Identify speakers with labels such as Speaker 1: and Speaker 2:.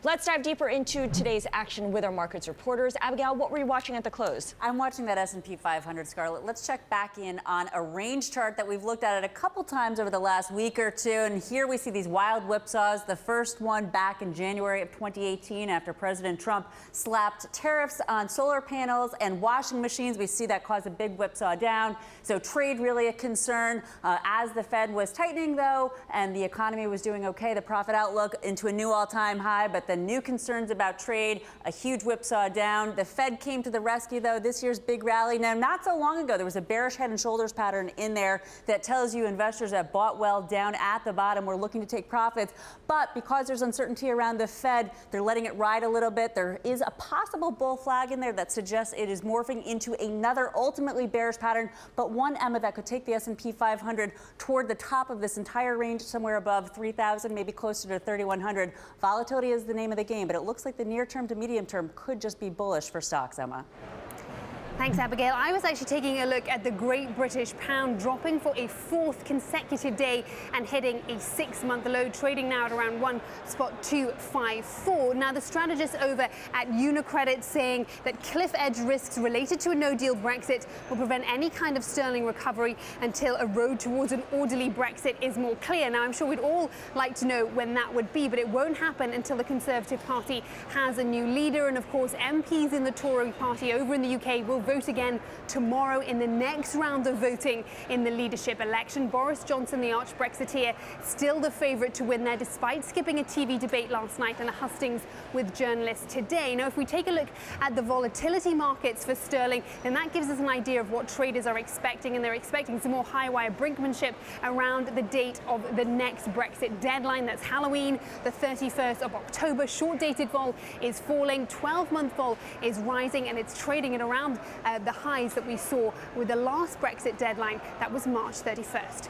Speaker 1: Let's dive deeper into today's action with our markets reporters. Abigail, what were you watching at the close?
Speaker 2: I'm watching that S&P 500, Scarlett. Let's check back in on a range chart that we've looked at it a couple times over the last week or two. And here we see these wild whipsaws. The first one back in January of 2018 after President Trump slapped tariffs on solar panels and washing machines. We see that cause a big whipsaw down. So trade really a concern. As the Fed was tightening, though, and the economy was doing okay, the profit outlook into a new all-time high. But the new concerns about trade, a huge whipsaw down. The Fed came to the rescue, though, this year's big rally. Now, not so long ago, there was a bearish head and shoulders pattern in there that tells you investors that bought well down at the bottom were looking to take profits. But because there's uncertainty around the Fed, they're letting it ride a little bit. There is a possible bull flag in there that suggests it is morphing into another ultimately bearish pattern, but one, Emma, that could take the S&P 500 toward the top of this entire range, somewhere above 3,000, maybe closer to 3,100. Volatility is the name of the game, but it looks like the near term to medium term could just be bullish for stocks, Emma.
Speaker 3: Thanks, Abigail. I was actually taking a look at the Great British Pound dropping for a fourth consecutive day and hitting a 6-month low, trading now at around 1.254. Now, the strategist over at UniCredit saying that cliff edge risks related to a no-deal Brexit will prevent any kind of sterling recovery until a road towards an orderly Brexit is more clear. Now, I'm sure we'd all like to know when that would be, but it won't happen until the Conservative Party has a new leader. And of course, MPs in the Tory party over in the UK will vote again tomorrow in the next round of voting in the leadership election. Boris Johnson, the arch Brexiteer, still the favourite to win there, despite skipping a TV debate last night and a hustings with journalists today. Now, if we take a look at the volatility markets for sterling, then that gives us an idea of what traders are expecting, and they're expecting some more high wire brinkmanship around the date of the next Brexit deadline. That's Halloween, the 31st of October. Short-dated vol is falling, 12-month vol is rising, and it's trading at around the highs that we saw with the last Brexit deadline. That was March 31st.